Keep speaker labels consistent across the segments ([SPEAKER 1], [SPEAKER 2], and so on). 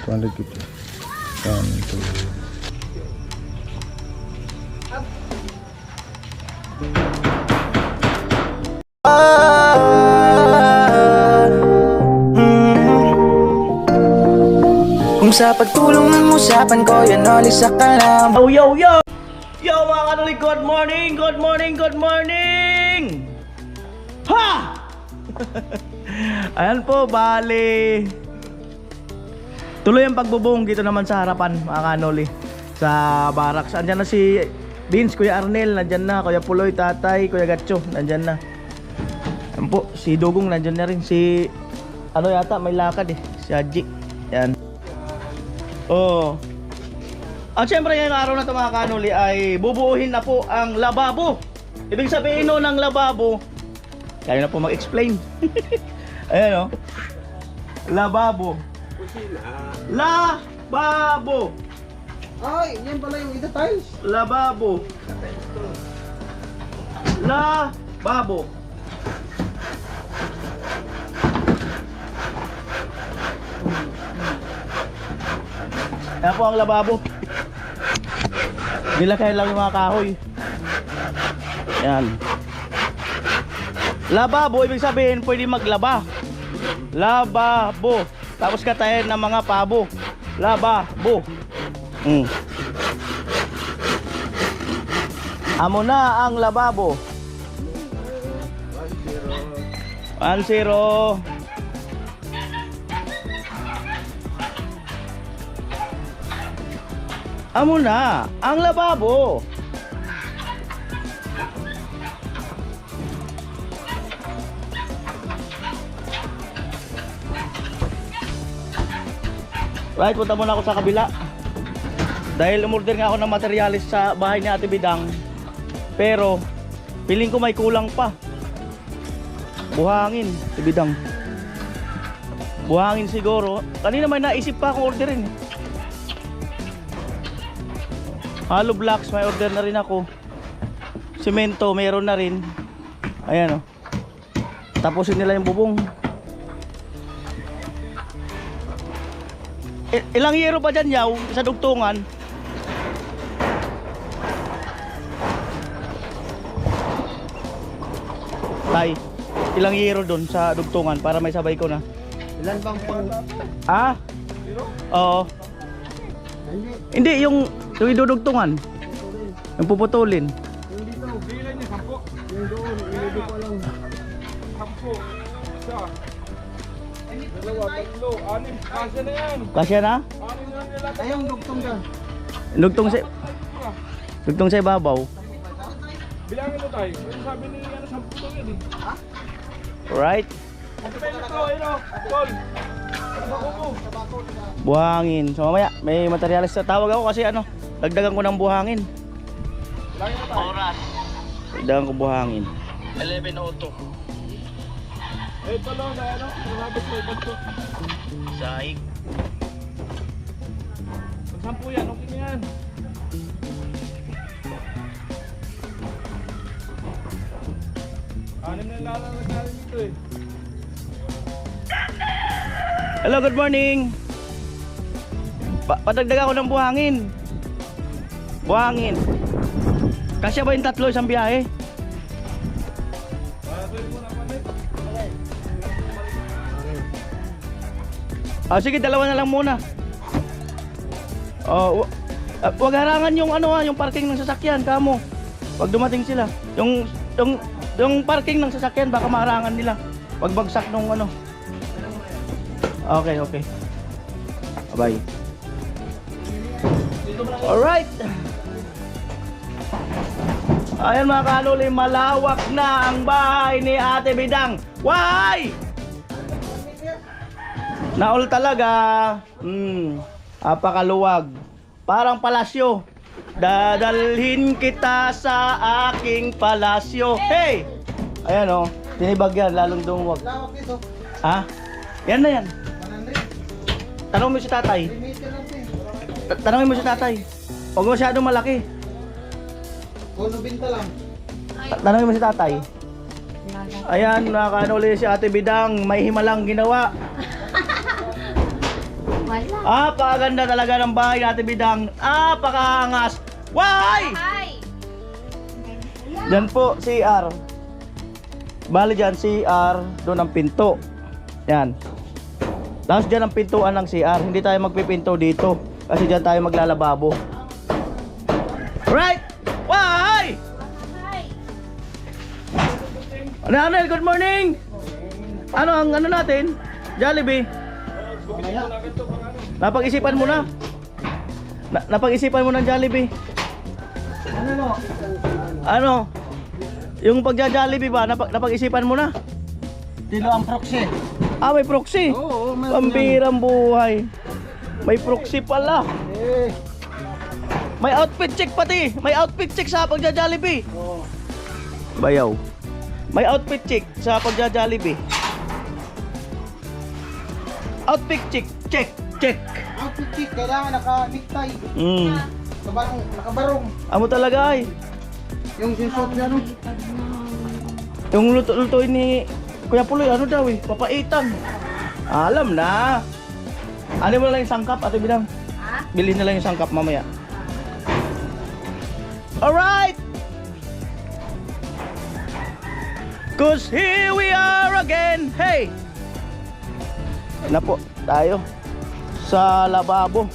[SPEAKER 1] 250. 1, 2.
[SPEAKER 2] Kung sa pagtulong ng usapan ko, yan olis sa kalam.
[SPEAKER 3] Yo, yo, yo! Yo mga kanuli, good morning! Good morning! Good morning! Ha! Ayan po, bali. Tuloy ang pagbubong dito naman sa harapan mga kanuli. Sa barracks. Andyan na si Vince, Kuya Arnel, nandyan na. Kuya Puloy, Tatay, Kuya Gatcho, nandyan na. Ayan po, si Dugong nandyan na rin. Si, ano yata, may lakad eh. Si Haji. Yan. Oh. At syempre ngayong araw na ito mga kanuli ay bubuuhin na po ang lababo. Ibig sabihin no ng lababo, kaya na po mag-explain. Ayan o. Lababo. Lababo.
[SPEAKER 4] Ay, yan pala yung ito tiles.
[SPEAKER 3] Lababo. Lababo. Yan po ang lababo. Nilakay lang yung mga kahoy. Yan. Lababo, ibig sabihin pwede maglaba. Lababo. Tapos katayin ng mga pabo. Lababo. Amo na ang lababo. 1-0. Amo na ang lababo. Right, punta muna ako sa kabila. Dahil umorder nga ako ng materialis sa bahay ni Ate Bidang. Pero feeling ko may kulang pa. Buhangin, Ate Bidang. Buhangin siguro. Kanina may naisip pa akong orderin. Hollow blocks, may order na rin ako. Semento, mayroon na rin. Ayan o. Tapusin nila yung bubong. Ilang yero pa dyan, yaw? Sa dugtungan? Tay, ilang yero doon sa dugtungan para may sabay ko na?
[SPEAKER 4] Ilan bang pang...
[SPEAKER 3] Ah? Oo. Hindi, yung idudugtungan. Yung puputulin.
[SPEAKER 4] Yung dito. Bilan niya, 10. Yung doon, ilili ko lang. 10. Isa. 2, 3, 6. Kasya na yan.
[SPEAKER 3] Kasya na?
[SPEAKER 4] 6 na nila. Ay, yung dugtong ka.
[SPEAKER 3] Dugtong sa ibabaw.
[SPEAKER 4] Bilangin mo tayo. Yung sabi ni 10 daw yan eh. Ha?
[SPEAKER 3] Right.
[SPEAKER 4] Ito o. Tol.
[SPEAKER 3] Buhangin. So mamaya may materialis na tawag ako kasi ano, dagdagan ko ng buhangin.
[SPEAKER 4] Bilangin mo tayo.
[SPEAKER 3] Oras. Dagdagan ko buhangin. 11:02.
[SPEAKER 4] Ito lang na ano. Malapit mo ito.
[SPEAKER 3] Sahig.
[SPEAKER 4] Pag 10 yan, okay na yan. Anim na lalang natin dito eh.
[SPEAKER 3] Hello, good morning. Padagdagan ko ng buhangin. Buhangin. Kasya ba yung tatlo isang biyahe? Sige, dalawa na lang muna. Wag harangan yung ano yung parking ng sasakyan kamo. Wag dumating sila. Yung parking ng sasakyan baka maharangan nila. Wag bagsak nung ano. Okay, okay. Bye. Alright. Ayan mga kanuli, malawak na ang bahay ni Ate Bidang. Why? Naol talaga. Apakaluwag. Parang palasyo. Dadalhin kita sa aking palasyo. Hey! Ayan o. Tinibag yan, lalong dumuwag.
[SPEAKER 4] Lawak dito.
[SPEAKER 3] Ha? Yan na yan.
[SPEAKER 4] 100.
[SPEAKER 3] Tanong mo si tatay.
[SPEAKER 4] 3 meter lang
[SPEAKER 3] Tanongin mo si tatay. Huwag masyadong malaki.
[SPEAKER 4] Kuno binta lang.
[SPEAKER 3] Tanongin mo si tatay. Ayan, nakaano ulit si Ate Bidang. May himalang ginawa. Napakaganda talaga ng bahay natin, Bidang. Napakaangas. Why?
[SPEAKER 5] Hi!
[SPEAKER 3] Yan po, CR. Bali dyan, CR. Doon ang pinto. Yan. Tapos dyan ang pintuan ng CR. Hindi tayo magpipinto dito. Kasi dyan tayo maglalababo. Right? Why?
[SPEAKER 5] Hi!
[SPEAKER 3] Nanel, good morning. Ano ang ano natin? Jollibee. Napag-isipan mo na. Napag-isipan mo ng Jollibee. Ano? Yung pagja-Jollibee ba, napag-isipan mo na?
[SPEAKER 1] Tilo ang proxy.
[SPEAKER 3] Ah, may proxy.
[SPEAKER 1] Oo,
[SPEAKER 3] Pambirang buhay. May proxy pala.
[SPEAKER 1] Eh,
[SPEAKER 3] May outfit check pati. May outfit check sa pagja-Jollibee. Bayaw. May outfit check sa pagja-Jollibee. Outfit check. Check. Check.
[SPEAKER 1] outfit check, kailangan naka-necktie. Nakabarong.
[SPEAKER 3] Amo talaga ay.
[SPEAKER 1] Yung suit niya, no?
[SPEAKER 3] Yung luto-lutoy ni Kuya Puloy, ano daw eh? Papaitan. Alam na. Ano mo na lang yung sangkap, Ate Bidang?
[SPEAKER 5] Ha?
[SPEAKER 3] Bilhin na lang yung sangkap mamaya. Alright! Cause here we are again. Hey! Na po, tayo. Sa lababo.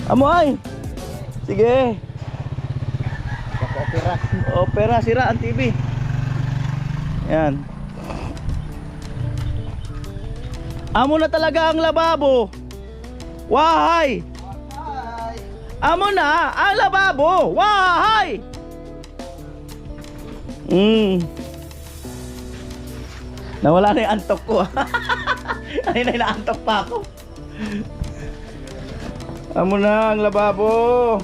[SPEAKER 3] Amo ay. Sige.
[SPEAKER 1] Opera.
[SPEAKER 3] Opera, sira ang TV. Yan. Amo na talaga ang lababo. Wahay! Amo na ang lababo. Wahay! Nawala na yung antok ko. Ay na inaantok pa ako. Amo na ang lababo.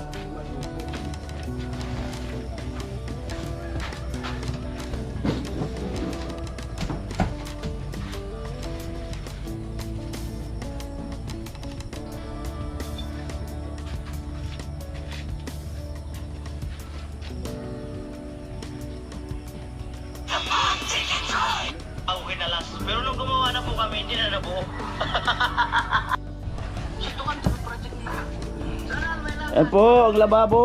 [SPEAKER 3] Okay na lang. Pero nung gumawa na po kami, hindi na nabuo. Yan po, ang lababo.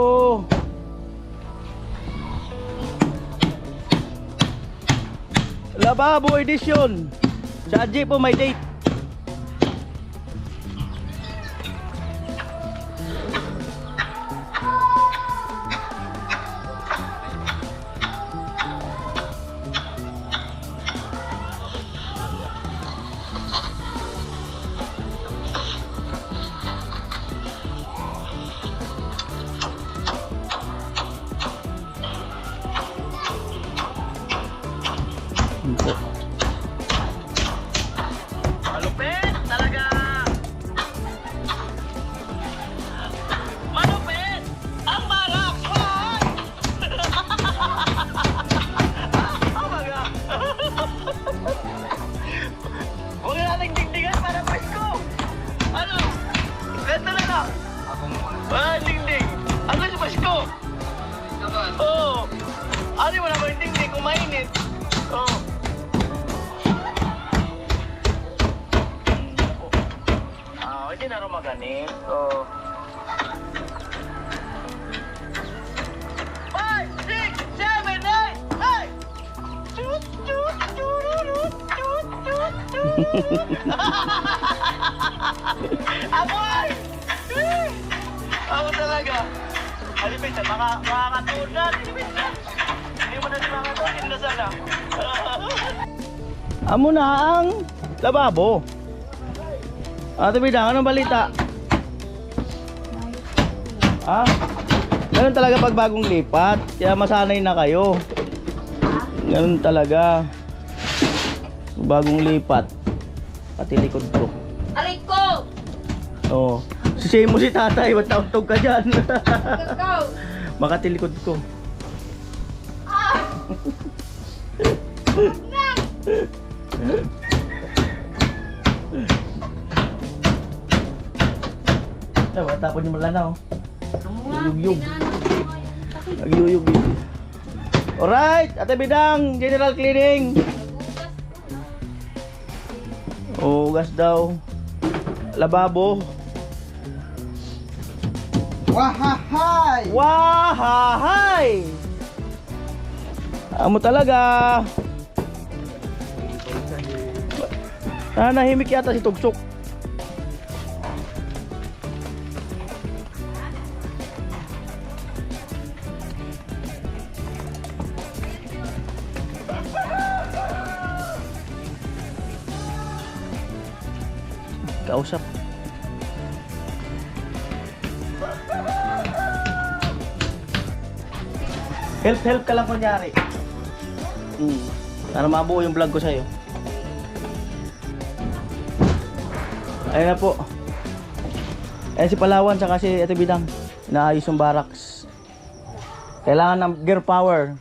[SPEAKER 3] Lababo edition. Sa Adji po may date. Malupit talaga. Malupit ang barak. Oh my God. Huwag nating dingdingan para Pasko. Ano? Ganda na lang. Dingding. Ano si Pasko? Oo. Ano mo naman yung dingding kung mainit? Oo. Hindi na rin maganin. So... 5, 6, 7, 8, 8! Chut, chut, chururut, chut, chut, chut! Amoy! Ako talaga. Alipin, makakatuon na. Hindi mo na si makakatuon. Hindi na sana. Amo na ang lababo. Ate Bidang, anong balita? Ah? Ganun talaga pag bagong lipat. Kaya masanay na kayo. Ganun talaga. Bagong lipat. Pati likod ko.
[SPEAKER 5] Aray ko!
[SPEAKER 3] Oo. Sisihin mo si tatay. Ba't nauntog ka dyan?
[SPEAKER 5] Ikaw!
[SPEAKER 3] Makati likod ko. Tapon yung malanaw. Nagyuyug. Nagyuyug. Alright, Ate Bidang, general cleaning. Oh, gas daw. lababo.
[SPEAKER 1] Wahahay!
[SPEAKER 3] Wahahay! Amo talaga. Nahimik yata si Tugsok. Kausap. Help ka lang kunyari. Para mabuo yung vlog ko sa'yo. Ayun na po. Ayan si Palawan saka si Ate Bidang. Inaayos yung barracks. Kailangan ng gear power.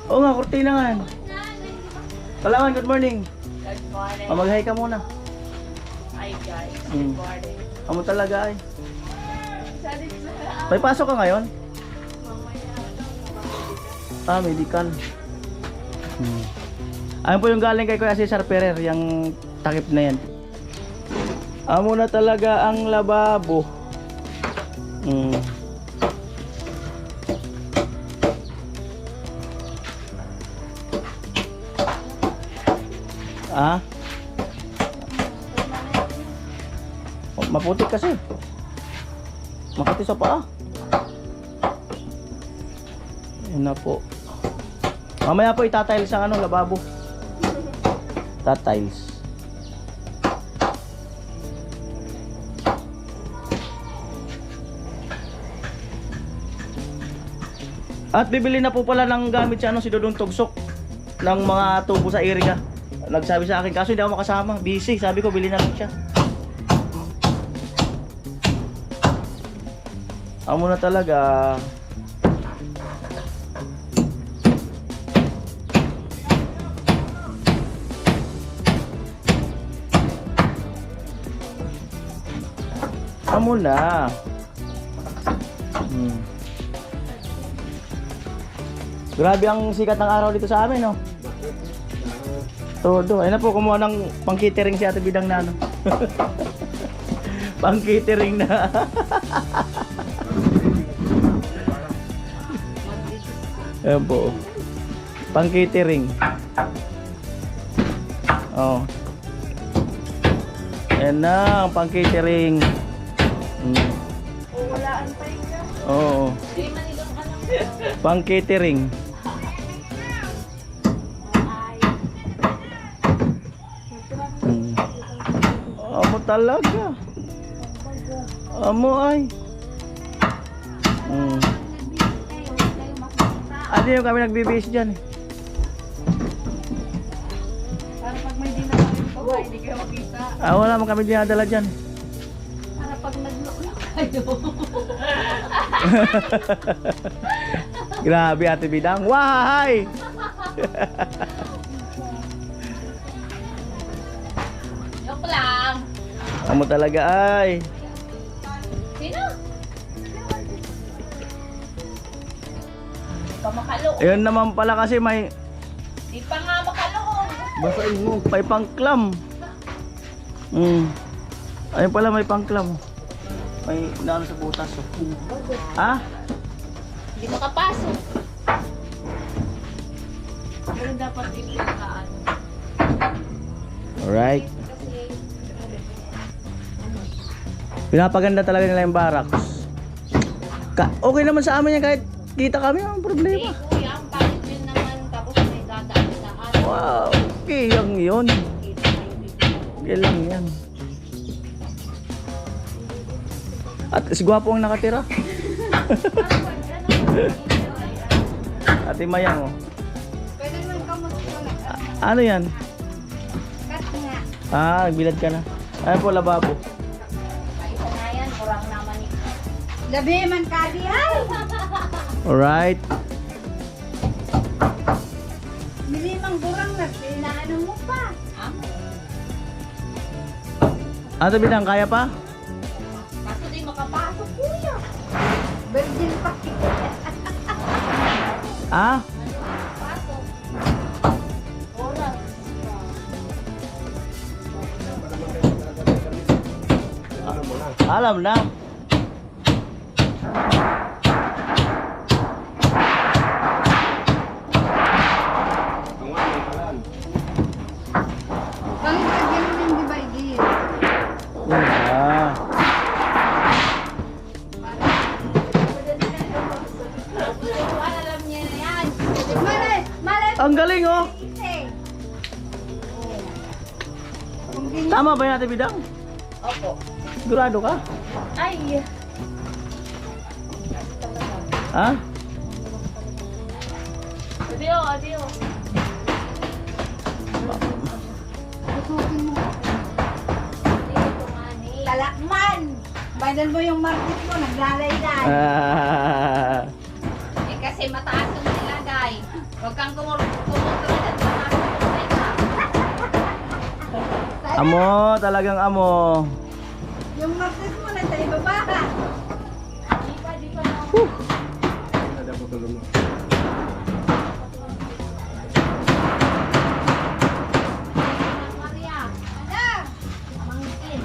[SPEAKER 3] Oo nga, kurtina nga. Palawan, good morning.
[SPEAKER 5] Good morning.
[SPEAKER 3] Mag-hi ka muna.
[SPEAKER 5] Hi guys.
[SPEAKER 3] Hmm.
[SPEAKER 5] Good morning.
[SPEAKER 3] Amo talaga ay. May pasok ka ngayon? Medical. Ayun po yung galing kay Kuya Cesar Ferrer, yung takip na yan. Amo na talaga ang lababo. Ah? Maputik kasi. Makati sa paa. Yun na po. Mamaya po itatiles ang ano, lababo. Tatiles. At bibili na po pala ng gamit si ano, si Dodong Tugsok ng mga tubo sa area. Nagsabi sa akin kaso hindi ako makasama, busy. Sabi ko bili na lang siya. Amo na talaga. Amo na. Grabe ang sikat ng araw dito sa amin, no? Todo. Ayun na po, kumuha ng pang-catering si Ate Bidang na, ano? Pang-catering na. Ayan po. Pang-catering. Oh. Ayan na, ang pang-catering.
[SPEAKER 5] Walaan pa yun.
[SPEAKER 3] Oo.
[SPEAKER 5] Hindi manilang ka lang.
[SPEAKER 3] Pang-catering. Amo talaga. Amo ay. Ano yung kami nagbibihis dyan?
[SPEAKER 5] Para pag may dinala pa, hindi kayo makita.
[SPEAKER 3] Wala man kami dinadala dyan.
[SPEAKER 5] Para pag naglulo kayo.
[SPEAKER 3] Grabe Ate Bidang. Wahay!
[SPEAKER 5] Joke lang.
[SPEAKER 3] Amo talaga ay.
[SPEAKER 5] Sino? Pa makalo.
[SPEAKER 3] Ayun naman pala kasi may
[SPEAKER 5] Di pa nga makaloong.
[SPEAKER 1] Basain mo.
[SPEAKER 3] may pangklam. Ayun pala may pangklam. May naano sa butas. Oh. Ha?
[SPEAKER 5] Hindi makapasok. Pero dapat ipintaan.
[SPEAKER 3] Alright. Pinapaganda talaga nila yung barracks. Okay naman sa amin yan kahit kita kami, ang problema.
[SPEAKER 5] Kuya, ang palit yun naman. Tapos may dadaan.
[SPEAKER 3] Wow, okay lang yun. Okay lang yan. At si Gwapo ang nakatira. Ate Mayang, oh.
[SPEAKER 5] Pwede naman ka
[SPEAKER 3] Ano yan?
[SPEAKER 5] cut nga.
[SPEAKER 3] Bilad ka na. Ayan po, lababo.
[SPEAKER 5] Isa na yan, kurang naman ni.
[SPEAKER 6] Labi man kadi ay.
[SPEAKER 3] Alright.
[SPEAKER 6] Milimang burang na pinaano mo pa.
[SPEAKER 3] Ate Bidang, kaya pa?
[SPEAKER 5] Kaso di makapasok, kuya.
[SPEAKER 6] Virgin pa.
[SPEAKER 5] Pasok. Oras.
[SPEAKER 4] mo na.
[SPEAKER 3] Alam na.
[SPEAKER 4] Ang nga, may kalan.
[SPEAKER 6] Bakit ka ganun yung divide?
[SPEAKER 3] Ah.
[SPEAKER 6] Alam niya na yan. Malay! Malay!
[SPEAKER 3] Ang galing oh.
[SPEAKER 6] Eh.
[SPEAKER 3] Tama ba natin bidang?
[SPEAKER 5] Opo.
[SPEAKER 3] Sigurado ka?
[SPEAKER 5] Ay!
[SPEAKER 3] Ha?
[SPEAKER 5] Adio, adio.
[SPEAKER 6] Talakman! Bayan mo yung market mo, naglalay-lay.
[SPEAKER 3] Ah.
[SPEAKER 5] Eh kasi mataas yung nilagay. Huwag kang kumutra dyan. Mataas yung nilagay ka.
[SPEAKER 3] Amo, talagang amo.
[SPEAKER 6] Yung market mo, nasa ibaba ka.
[SPEAKER 5] Di pa na.
[SPEAKER 4] Ada po tulong mo.
[SPEAKER 5] Maria.
[SPEAKER 6] Ano?
[SPEAKER 5] Mangkin.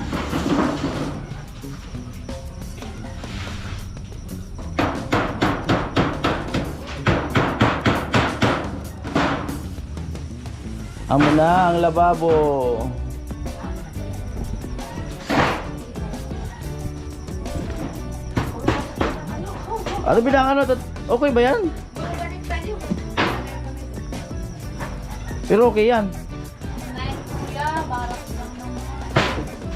[SPEAKER 3] Amo na ang lababo. Ano bidang ano? Okay ba yan? Pero okay yan.
[SPEAKER 5] Nice. Kuya, barak lang naman.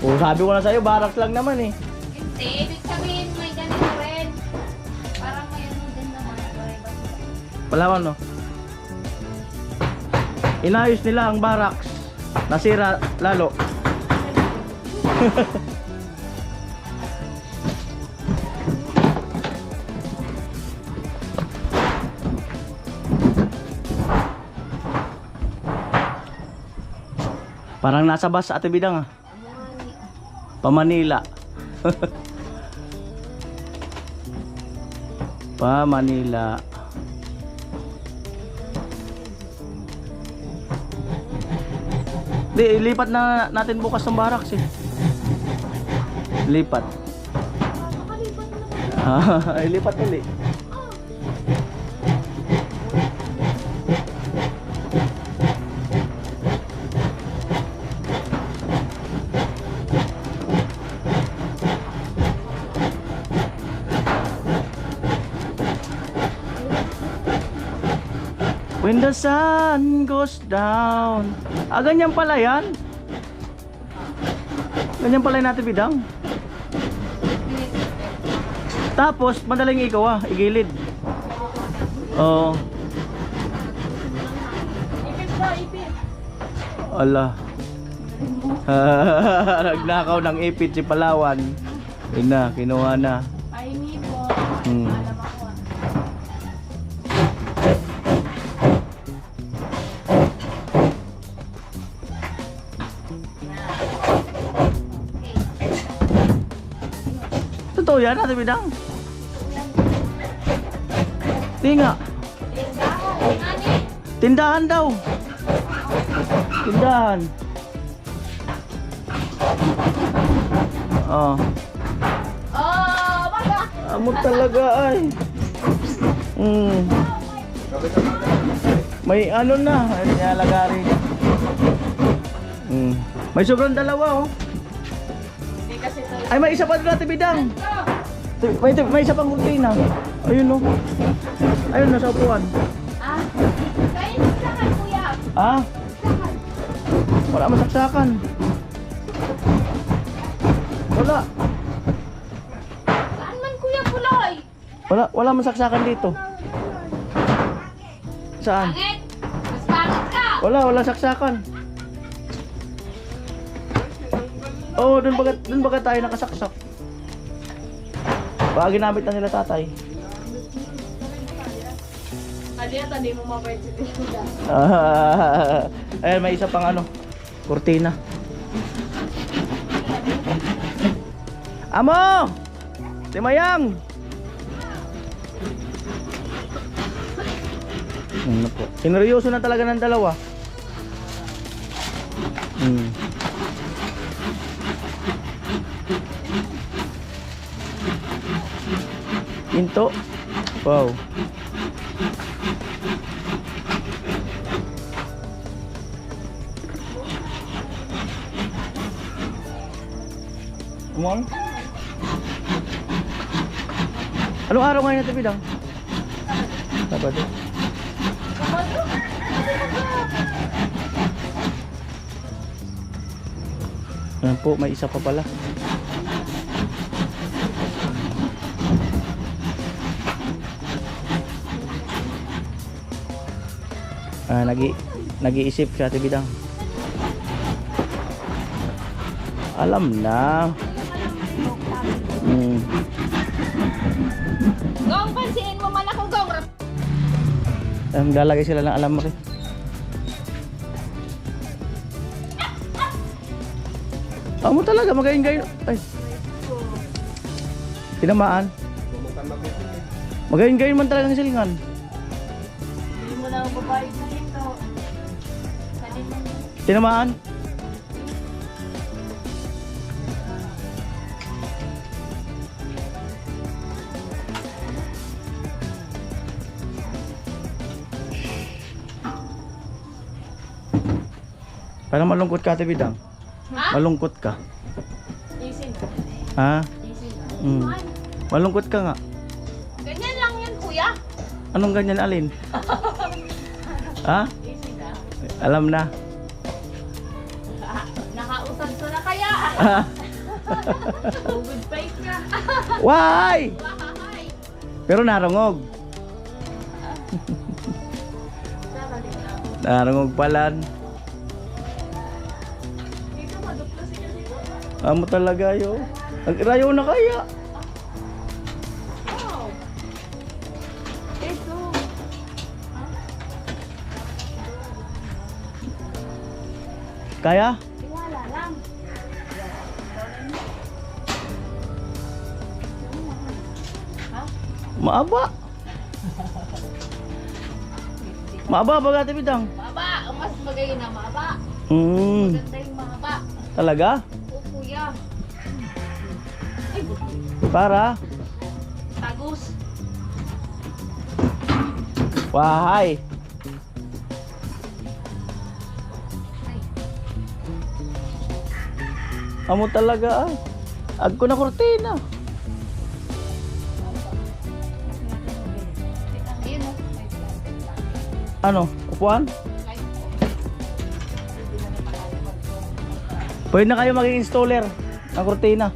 [SPEAKER 3] Oh, sabi ko na sa'yo, barracks lang naman eh.
[SPEAKER 5] Hindi, ibig sabihin may ganito rin. Parang may ano din naman.
[SPEAKER 3] Palawan no? Inayos nila ang barracks. Nasira lalo. Parang nasa bus Ate Bidang ah. Pa Manila. Pa Manila. Di, lipat na natin bukas ng barracks eh. Lipat. Lipat ulit. When the sun goes down. Ah, ganyan pala yan. Ganyan pala yung natin bidang. Tapos, madaling ikaw ah, igilid. Oo.
[SPEAKER 5] Ipit ba, ipit?
[SPEAKER 3] Ala. Nagnakaw ng ipit si Palawan. Yun na, kinuha na.
[SPEAKER 5] Ay, hindi po.
[SPEAKER 3] Hmm.
[SPEAKER 5] Alam ako ah.
[SPEAKER 3] Totoo yan, Ate Bidang. Tinga. Tindahan daw. Tindahan. Oh.
[SPEAKER 5] Oh, baga!
[SPEAKER 3] Amo talaga ay. May ano na, nilalagari. May sobrang dalawa oh.
[SPEAKER 5] Hindi kasi ito.
[SPEAKER 3] Ay may isa pa doon Ate Bidang. May isa pang kurtina. Ayun oh. Ayun nasa upuan.
[SPEAKER 5] Ah, kayo nagsakan, kuya.
[SPEAKER 3] Ah? Wala masaksakan. Wala.
[SPEAKER 5] Saan man, kuya Puloy?
[SPEAKER 3] Wala masaksakan dito. Saan?
[SPEAKER 5] Pangit! Mas pangit ka!
[SPEAKER 3] Wala saksakan. Oh, doon baga tayo nakasaksak. Baka ginamit na nila tatay.
[SPEAKER 5] Kaliya, hindi mo mabait si Tita.
[SPEAKER 3] Ayan, may isa pang ano, kurtina. Amo! Timayang! Ano po? Sineryoso na talaga ng dalawa. Into. Wow. Umang. Anong araw ngayon natin, Bidang? Sabado. Ayan po, may isa pa pala. Nag-iisip siya, Ate Bidang. Alam na.
[SPEAKER 5] Gong, pansiin mo man ako, Gong.
[SPEAKER 3] Lalagay sila ng alam mo rin. Amo talaga, magayin-gayin. Ay. Tinamaan. Magayin-gayin man talaga ng silingan.
[SPEAKER 6] Hindi mo na babayad na ito.
[SPEAKER 3] Tinamaan. Parang malungkot ka, Ate Bidang.
[SPEAKER 5] Ha?
[SPEAKER 3] Malungkot ka.
[SPEAKER 5] Isin.
[SPEAKER 3] Ha?
[SPEAKER 5] Isin.
[SPEAKER 3] Malungkot ka nga.
[SPEAKER 5] Ganyan lang yan, kuya.
[SPEAKER 3] Anong ganyan, Alin? Ha?
[SPEAKER 5] Isin na.
[SPEAKER 3] Alam na.
[SPEAKER 5] Nakausap ko na kaya. Good face ka.
[SPEAKER 3] Why?
[SPEAKER 5] Wahahay.
[SPEAKER 3] Pero narungog. Narungog pala. Amo talaga yo. Rayo na kaya.
[SPEAKER 5] Wow. Ito.
[SPEAKER 3] Kaya?
[SPEAKER 6] Wala lang.
[SPEAKER 3] Maaba. Maaba ba, Ate Bidang?
[SPEAKER 5] Maba. Ang mas magayon na maba.
[SPEAKER 3] Hmm.
[SPEAKER 5] Maganda yung maba.
[SPEAKER 3] Talaga?
[SPEAKER 5] O, kuya. Ay,
[SPEAKER 3] Para?
[SPEAKER 5] tagus.
[SPEAKER 3] Wahay. Amo talaga ay. Agko na kortina.
[SPEAKER 5] Ayun o.
[SPEAKER 3] Ano? Upuan? Pwede na kayo maging installer ng kortina.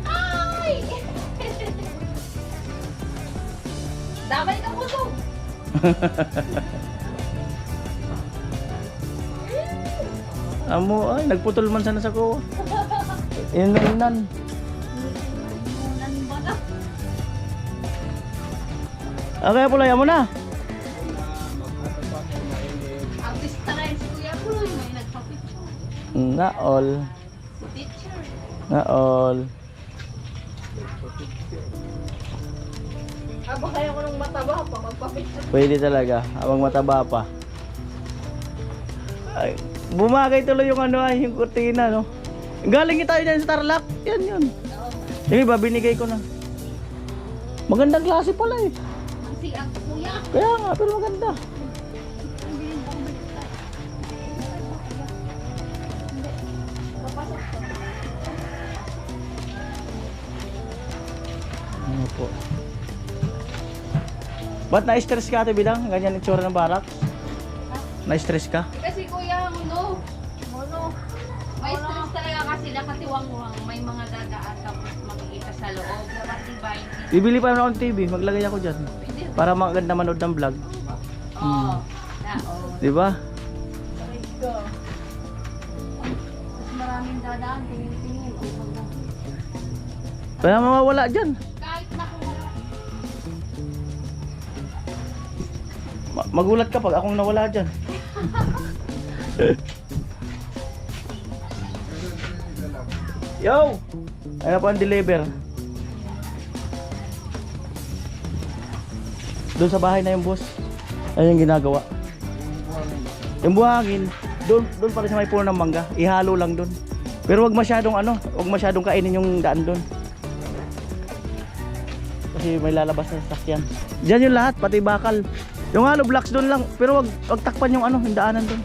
[SPEAKER 5] Ay! Damay ka po to.
[SPEAKER 3] Amo ay nagputol man sana sa ko. Inunan.
[SPEAKER 5] Munan ba na?
[SPEAKER 3] Okay, pulaya mo na.
[SPEAKER 5] Artista rin si Kuya Bruy. May nagpa-picture.
[SPEAKER 3] Na all.
[SPEAKER 5] Teacher.
[SPEAKER 3] Na all.
[SPEAKER 5] Aba kaya ko nung mataba pa magpa-picture.
[SPEAKER 3] Pwede talaga, habang mataba pa. Ay, bumagay tuloy yung ano ay, yung kurtina, no? Galing tayo dyan sa Tarlac. Yan yun. Yung iba, binigay ko na. Magandang klase pala eh.
[SPEAKER 5] Ang siyak, Kuya.
[SPEAKER 3] Kaya nga, pero maganda. Ano po? Ba't na-stress ka, Ate Bidang? Ganyan yung tsura ng barak? Na-stress ka?
[SPEAKER 5] Kasi Kuya, Mono. May stress talaga kasi nakatiwang-wang. May mga dadaan tapos makikita sa loob. Dapat diba?
[SPEAKER 3] Bibili pa naman akong TV, maglagay ako dyan.
[SPEAKER 5] Pwede.
[SPEAKER 3] Para maganda manood ng vlog.
[SPEAKER 5] Oo. Oo.
[SPEAKER 3] Di ba?
[SPEAKER 6] Mas maraming dadaan, tingin-tingin.
[SPEAKER 3] Kaya mawawala dyan.
[SPEAKER 5] Kahit na kung
[SPEAKER 3] Magulat ka pag akong nawala dyan. Yo! Ano po ang deliver? Doon sa bahay na yung boss. Ayun yung ginagawa. Yung buhangin, doon pa rin sa may puno ng mangga. Ihalo lang doon. Pero wag masyadong wag masyadong kainin yung daan doon. Kasi may lalabas na sasakyan. Diyan yung lahat, pati bakal. Yung blocks doon lang, pero wag takpan yung yung daanan doon.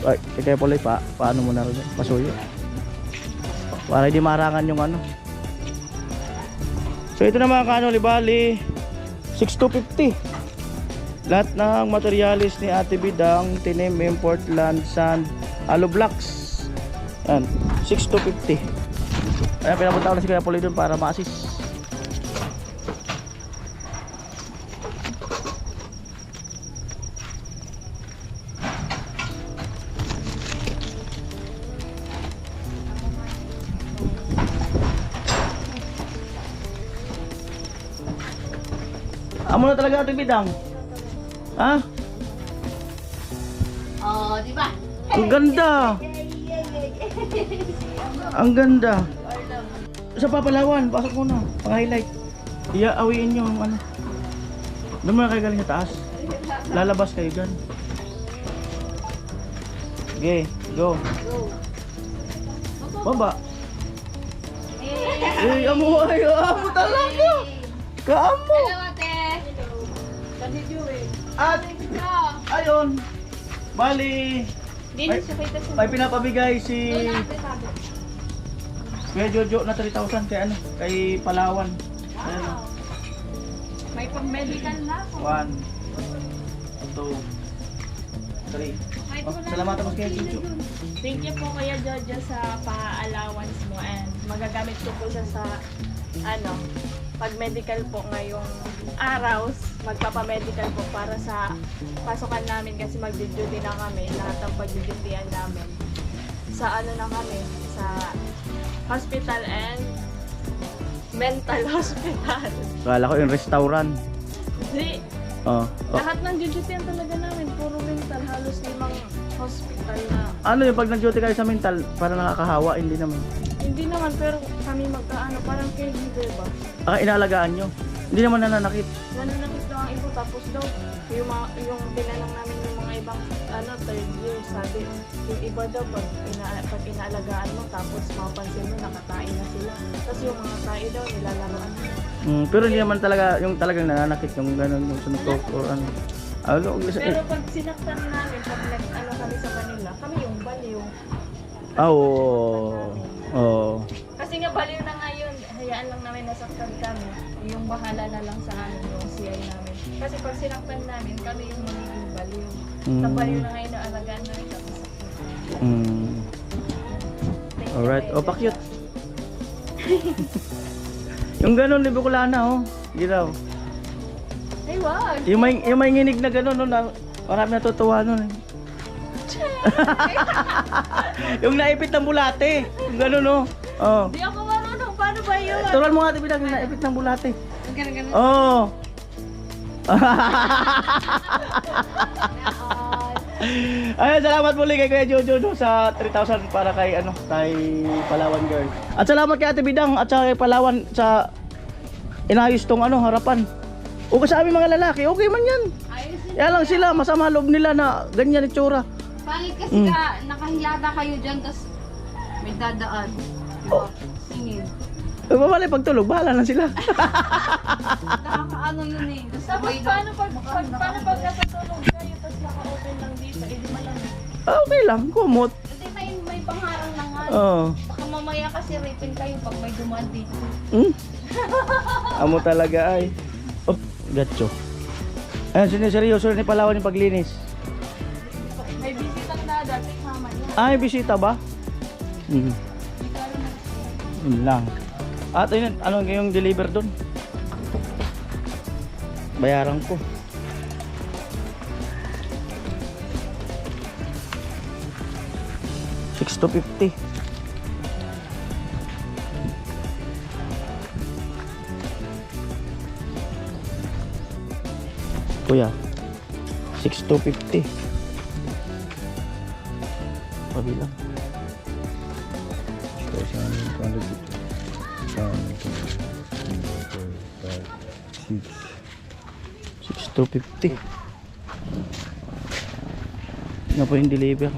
[SPEAKER 3] Ay, kaya pala paano mo na rin? Pasuyo. Para hindi marangan yung So ito na mga kanoli, bali 6,250. Lahat ng materialis ni Ate Bidang, tinim, import, land, sand, hollow blocks. Yan, 6,250. Ayan, pinapunta ko na si Kuya Puloy doon para ma-assist. Amo na talaga Ate Bidang. Ha?
[SPEAKER 5] Oh, di ba?
[SPEAKER 3] Ang ganda. Ang ganda. Sa Papalawan, pasok mo na. Pang-highlight. Awiin nyo ang Doon mo na kayo galing sa taas. Lalabas kayo dyan. Okay, go. Baba. Amo talaga. Kaamo.
[SPEAKER 5] Hello, ate.
[SPEAKER 3] At ayun. Bali. May pinapabigay si Kuya Jojo na 3,000 kay kay Palawan. Ayun.
[SPEAKER 5] May pang-medical na ako.
[SPEAKER 3] 1 2 3. Salamat po kay Jojo.
[SPEAKER 7] Thank you po Kuya Jojo sa pa-allowance mo and magagamit ko po siya sa pag medical po ngayong araw, magpapa-medical po para sa pasukan namin kasi mag-duty na kami, lahat ng pag-dutyan namin. Sa na kami, sa hospital and mental hospital.
[SPEAKER 3] Kala ko yung restaurant.
[SPEAKER 7] Di, lahat ng dutyan talaga namin, puro mental, halos 5 hospital na.
[SPEAKER 3] Ano yung pag nag-duty kayo sa mental, para nakakahawa, hindi naman.
[SPEAKER 7] Hindi naman, pero kami parang caregiver ba?
[SPEAKER 3] Inaalagaan nyo. Hindi naman nananakit.
[SPEAKER 7] Nananakit daw ang iba, tapos daw yung tinanong namin yung mga ibang third year, sabi yung iba daw pag inaalagaan mo tapos mapapansin mo nakatain na sila, tapos yung mga tae daw nilalaroan mo.
[SPEAKER 3] Pero hindi naman talaga yung talagang nananakit yung gano'n yung suntok or
[SPEAKER 7] Pero pag sinaktan namin, pag kami sa kanila, kami yung baliw.
[SPEAKER 3] Oo.
[SPEAKER 7] Kasi nga baliw na ngayon, hayaan lang namin nasaktan kami. Yung bahala na lang sa amin yung CI namin. Kasi pag sinaktan namin, kami yung magiging baliw. Sa baliw na ngayon na alagaan namin tapos saktan.
[SPEAKER 3] Alright. Pa-cute. Yung gano'n, libo ko lang na Giraw.
[SPEAKER 7] Ay, wag!
[SPEAKER 3] Yung may nginig na gano'n, marami natutuwa nun. Yung naipit ng bulate. Yung gano'n,
[SPEAKER 7] Di ako marunong, paano ba yun?
[SPEAKER 3] Turuan mo nga Ate Bidang, yung naipit ng bulate.
[SPEAKER 5] Ganun.
[SPEAKER 3] Ayun, salamat muli kay Kuya Jojo sa 3,000 para kay kay Palawan girl. At salamat kay Ate Bidang at sa kay Palawan sa inayos tong harapan. O sa aming mga lalaki, okay man yan.
[SPEAKER 5] Ayos yun.
[SPEAKER 3] Kaya lang sila, masama loob nila na ganyan itsura.
[SPEAKER 5] Pangit kasi nakahilata kayo dyan, tapos may dadaan. Diba? Singin.
[SPEAKER 3] Babali pagtulog, bahala na sila.
[SPEAKER 5] Nakakaano yun eh.
[SPEAKER 7] Tapos paano pag nakatulog kayo, tapos naka-open lang dito, di malamig.
[SPEAKER 3] Okay lang, kumot.
[SPEAKER 5] Kasi may pangarang na nga. Baka mamaya kasi ripin kayo pag may dumaan dito.
[SPEAKER 3] Amo talaga ay. Gatcho. Ayun, seryoso ni Palawan yung paglinis.
[SPEAKER 7] May bisitang na dati, mama niya.
[SPEAKER 3] Ay, bisita ba? Yun lang. At ayun, yung deliver doon? Bayaran ko. $6,250. Kuya, $6,250. Pabilang. 6,250. Nga po yung deliver.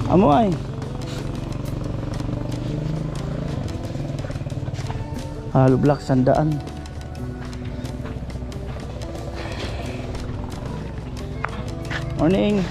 [SPEAKER 3] Amo ay. Halo block 100. Morning.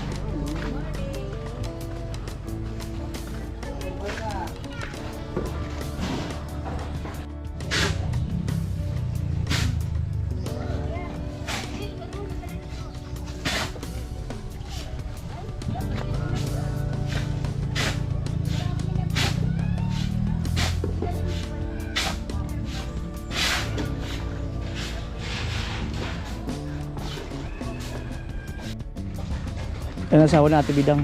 [SPEAKER 3] Yan ang asawa natin bidang.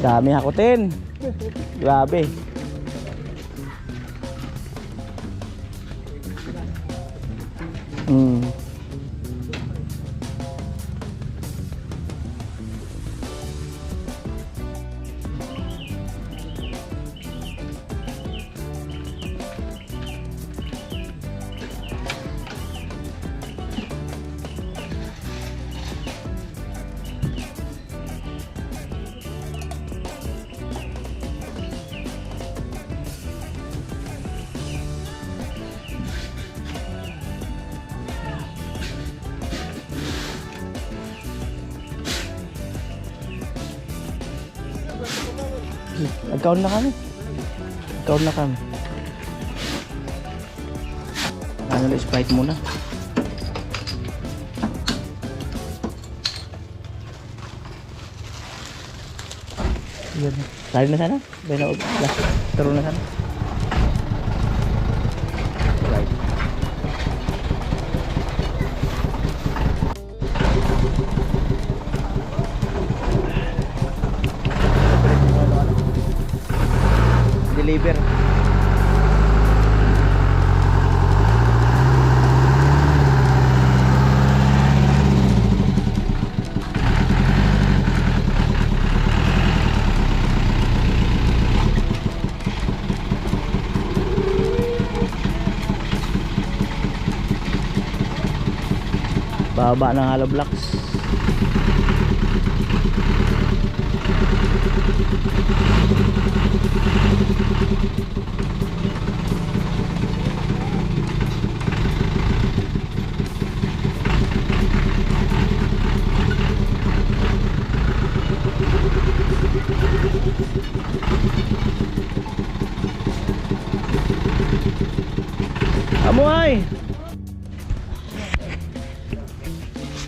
[SPEAKER 3] Dami hakutin. Grabe. Nag-count na kami. Nag-count na kami. Ano na Sprite muna. Yan. Tari na sana. Taro na sana. Right. Deliver. Baba ng hollow blocks. Amuay!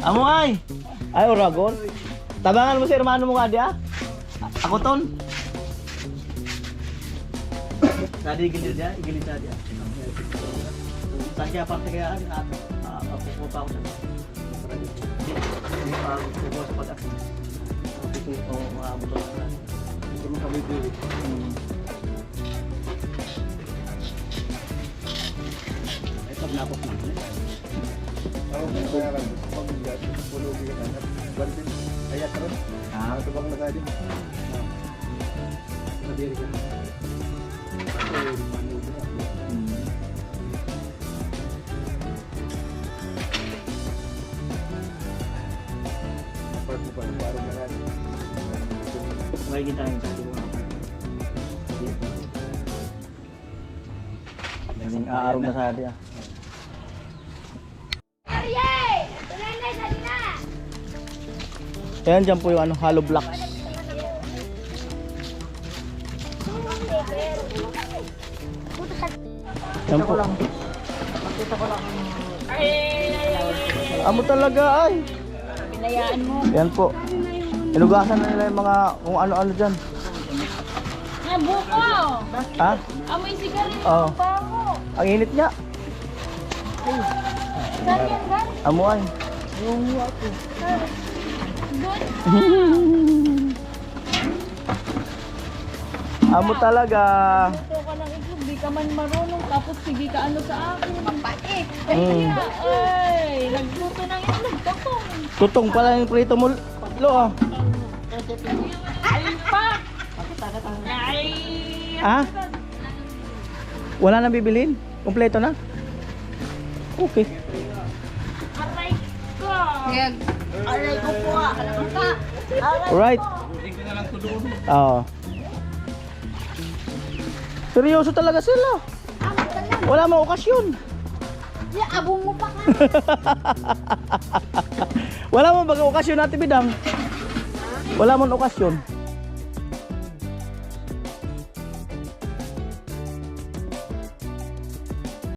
[SPEAKER 3] Amuay! Ay, Oragon. Tabangan mo si hermano mo ka dia? Ako ton. Tadi gilid dia, gilid dia. Sakya parte kaya papupunta ako sa. Hindi pa ako sa pag-aksi. Ito yung mga motor na. Ito yung kami dito. Ito na ako.
[SPEAKER 1] Ako na kaya lang. Pag-igat, pulubi ka na. Balitin. Kaya karon. Ito bang nagadi? Nadiri ka.
[SPEAKER 3] May kita yung sa tuwa. Yung aarong na sa dia. Ayan, dyan po yung ano, hollow blocks. Yan po. Amo talaga ay.
[SPEAKER 6] Pinayaan mo.
[SPEAKER 3] Yan po. Inugasan na nila yung mga kung ano-ano dyan.
[SPEAKER 7] Buko!
[SPEAKER 3] Ha?
[SPEAKER 7] Amoy sigarilyo.
[SPEAKER 3] Oo.
[SPEAKER 7] Bango.
[SPEAKER 3] Ang init niya.
[SPEAKER 7] Saan yan galing?
[SPEAKER 3] Amo ay. Amo talaga.
[SPEAKER 7] Gusto ka ng itlog, di ka man marunong, tapos sige ka ano sa akin.
[SPEAKER 6] Mapait.
[SPEAKER 3] Mm.
[SPEAKER 7] Ay, nagluto ng itlog, tapos.
[SPEAKER 3] Tutong pala yung prito mo. Lo ah.
[SPEAKER 7] Ay, pa! Ay!
[SPEAKER 3] Ah? Wala nang bibilhin? Kompleto na? Okay.
[SPEAKER 7] Aray ko!
[SPEAKER 6] Aray ko po ah. Alam ka.
[SPEAKER 3] Alright. Oo. Seryoso talaga sila. Wala mang okasyon.
[SPEAKER 6] Abong mo pa ka.
[SPEAKER 3] Wala mang baga okasyon natin bidang. Wala mang okasyon.